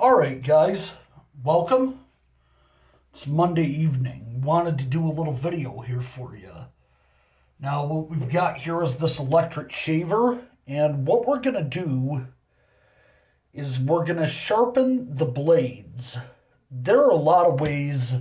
All right, guys, welcome. It's Monday evening. Wanted to do a little video here for you. Now, what we've got here is this electric shaver, and what we're going to do is we're going to sharpen the blades. There are a lot of ways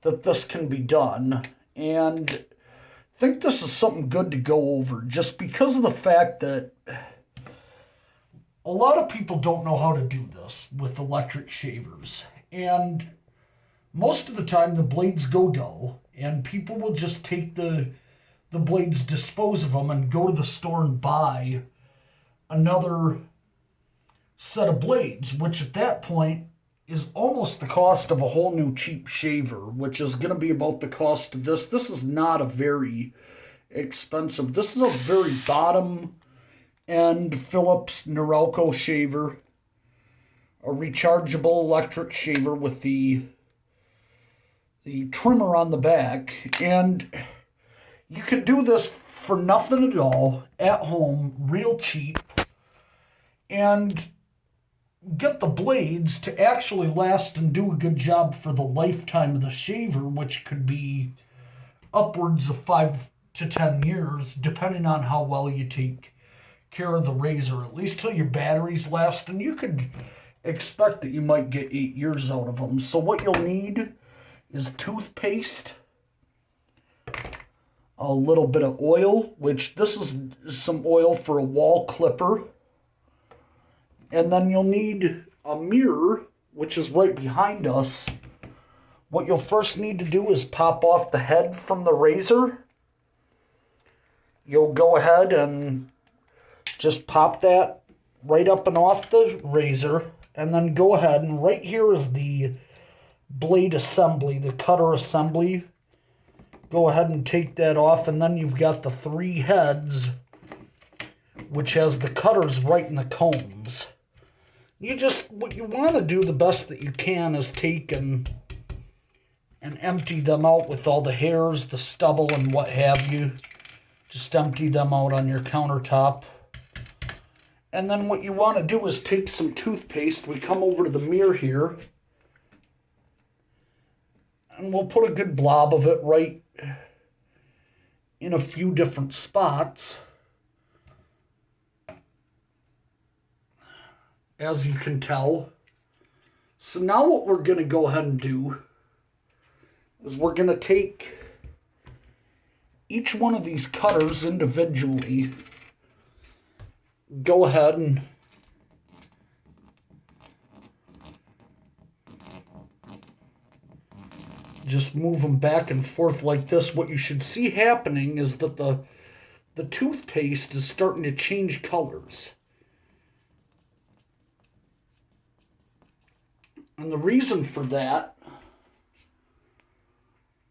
that this can be done, and I think this is something good to go over just because of the fact that a lot of people don't know how to do this with electric shavers. And most of the time the blades go dull and people will just take the blades, dispose of them, and go to the store and buy another set of blades, which at that point is almost the cost of a whole new cheap shaver, which is going to be about the cost of this. This is not a very expensive. This is a very bottom and Philips Norelco shaver, a rechargeable electric shaver with the trimmer on the back, and you can do this for nothing at all at home, real cheap, and get the blades to actually last and do a good job for the lifetime of the shaver, which could be upwards of 5 to 10 years, depending on how well you take care of the razor, at least till your batteries last, and you could expect that you might get 8 years out of them. So what you'll need is toothpaste, a little bit of oil, which this is some oil for a wall clipper, and then you'll need a mirror, which is right behind us. What you'll first need to do is pop off the head from the razor. You'll go ahead and just pop that right up and off the razor, and then go ahead and right here is the blade assembly, the cutter assembly. Go ahead and take that off, and then you've got the 3 heads, which has the cutters right in the combs. What you want to do the best that you can is take and empty them out with all the hairs, the stubble, and what have you. Just empty them out on your countertop. And then what you want to do is take some toothpaste. We come over to the mirror here, and we'll put a good blob of it right in a few different spots. As you can tell. So now what we're going to go ahead and do is we're going to take each one of these cutters individually, go ahead and just move them back and forth like this. What you should see happening is that the toothpaste is starting to change colors. And the reason for that,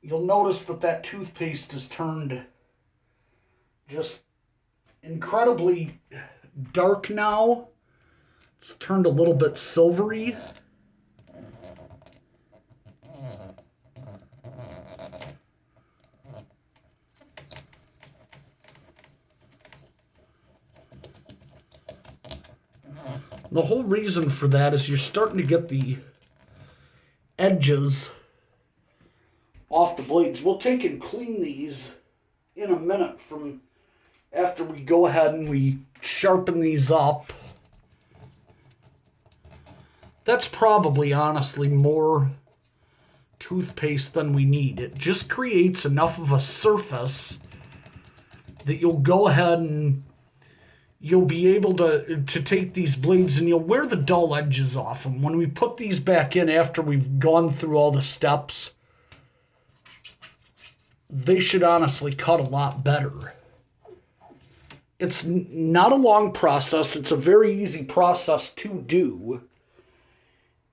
you'll notice that toothpaste is turned just incredibly dark now. It's turned a little bit silvery. The whole reason for that is you're starting to get the edges off the blades. We'll take and clean these in a minute from after we go ahead and we sharpen these up. That's probably honestly more toothpaste than we need. It just creates enough of a surface that you'll go ahead and you'll be able to take these blades and you'll wear the dull edges off them. When we put these back in after we've gone through all the steps, they should honestly cut a lot better. It's not a long process. It's a very easy process to do.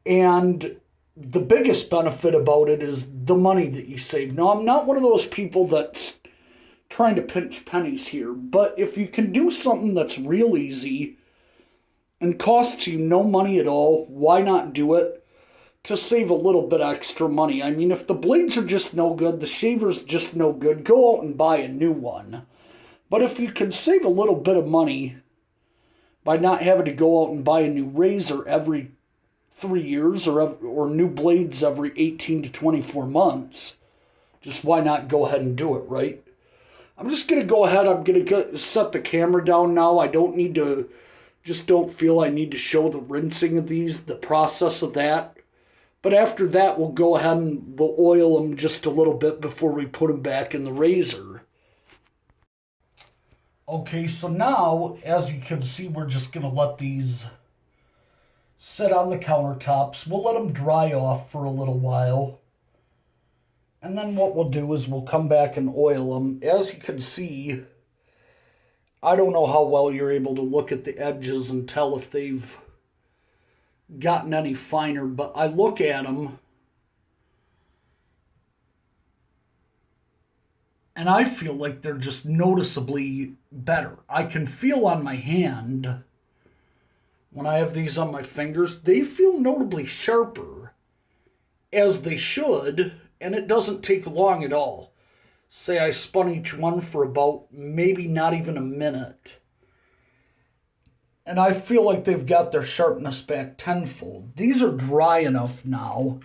And the biggest benefit about it is the money that you save. Now, I'm not one of those people that's trying to pinch pennies here, but if you can do something that's real easy and costs you no money at all, why not do it to save a little bit extra money? I mean, if the blades are just no good, the shaver's just no good, go out and buy a new one. But if you can save a little bit of money by not having to go out and buy a new razor every 3 years or new blades every 18 to 24 months, just why not go ahead and do it, right? I'm just going to go ahead. I'm going to set the camera down now. I don't need to, just don't feel I need to show the rinsing of these, the process of that. But after that, we'll go ahead and we'll oil them just a little bit before we put them back in the razor. Okay, so now, as you can see, we're just going to let these sit on the countertops. We'll let them dry off for a little while. And then what we'll do is we'll come back and oil them. As you can see, I don't know how well you're able to look at the edges and tell if they've gotten any finer, but I look at them and I feel like they're just noticeably better. I can feel on my hand, when I have these on my fingers, they feel notably sharper, as they should, and it doesn't take long at all. Say I spun each one for about maybe not even a minute. And I feel like they've got their sharpness back tenfold. These are dry enough now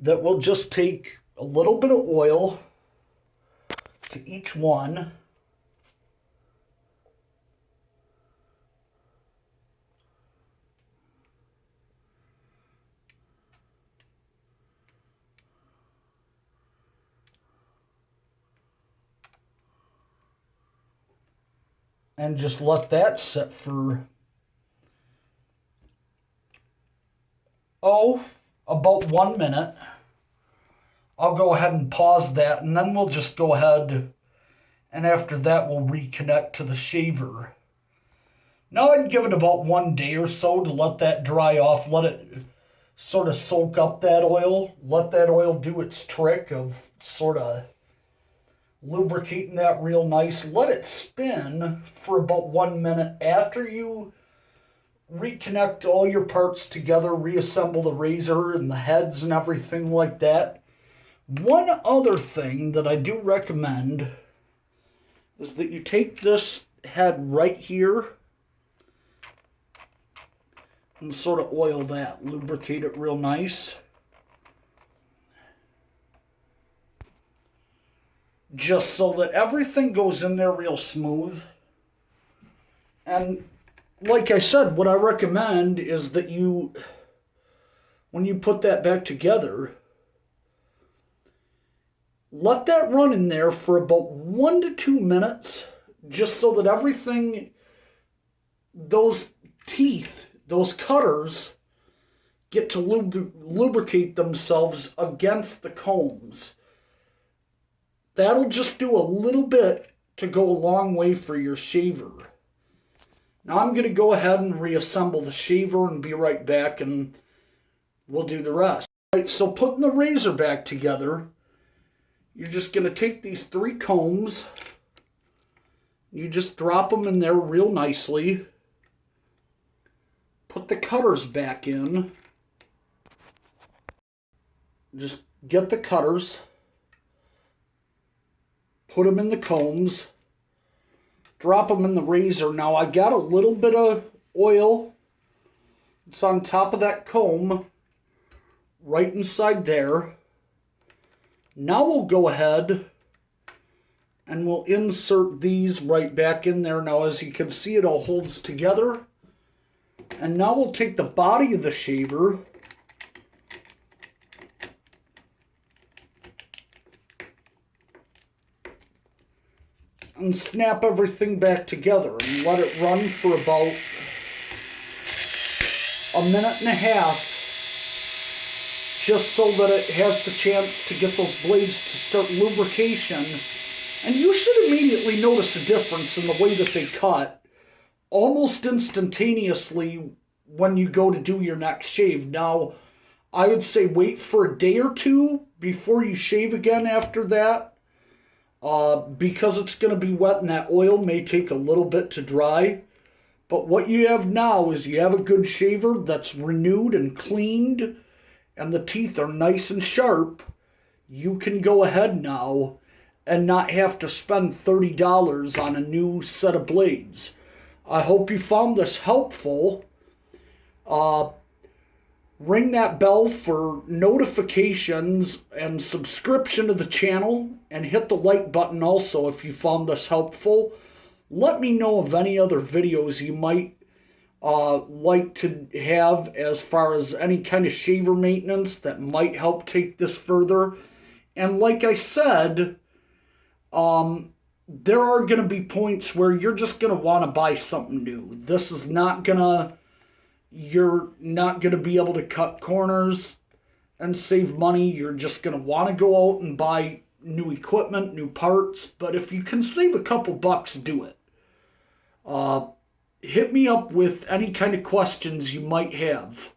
that we'll just take a little bit of oil to each one. And just let that sit for, about 1 minute. I'll go ahead and pause that, and then we'll just go ahead, and after that we'll reconnect to the shaver. Now I'd give it about 1 day or so to let that dry off, let it sort of soak up that oil, let that oil do its trick of sort of lubricating that real nice. Let it spin for about 1 minute after you reconnect all your parts together, reassemble the razor and the heads and everything like that. One other thing that I do recommend is that you take this head right here and sort of oil that, lubricate it real nice. Just so that everything goes in there real smooth. And like I said, what I recommend is that you, when you put that back together, let that run in there for about 1 to 2 minutes, just so that everything, those teeth, those cutters, get to lubricate themselves against the combs. That'll just do a little bit to go a long way for your shaver. Now I'm going to go ahead and reassemble the shaver and be right back, and we'll do the rest. All right, so putting the razor back together, you're just going to take these 3 combs. You just drop them in there real nicely. Put the cutters back in. Just get the cutters. Put them in the combs. Drop them in the razor. Now I got a little bit of oil. It's on top of that comb. Right inside there. Now we'll go ahead and we'll insert these right back in there. Now as you can see, it all holds together. And now we'll take the body of the shaver and snap everything back together and let it run for about 1.5 minutes, just so that it has the chance to get those blades to start lubrication. And you should immediately notice a difference in the way that they cut almost instantaneously when you go to do your next shave. Now, I would say wait for a day or two before you shave again after that. Because it's going to be wet and that oil may take a little bit to dry. But what you have now is you have a good shaver that's renewed and cleaned, and the teeth are nice and sharp. You can go ahead now and not have to spend $30 on a new set of blades. I hope you found this helpful. Ring that bell for notifications and subscription to the channel, and hit the like button also if you found this helpful. Let me know of any other videos you might like to have as far as any kind of shaver maintenance that might help take this further. And like I said, there are going to be points where you're just going to want to buy something new. This is not going to, you're not going to be able to cut corners and save money. You're just going to want to go out and buy new equipment, new parts. But if you can save a couple bucks, do it. Hit me up with any kind of questions you might have.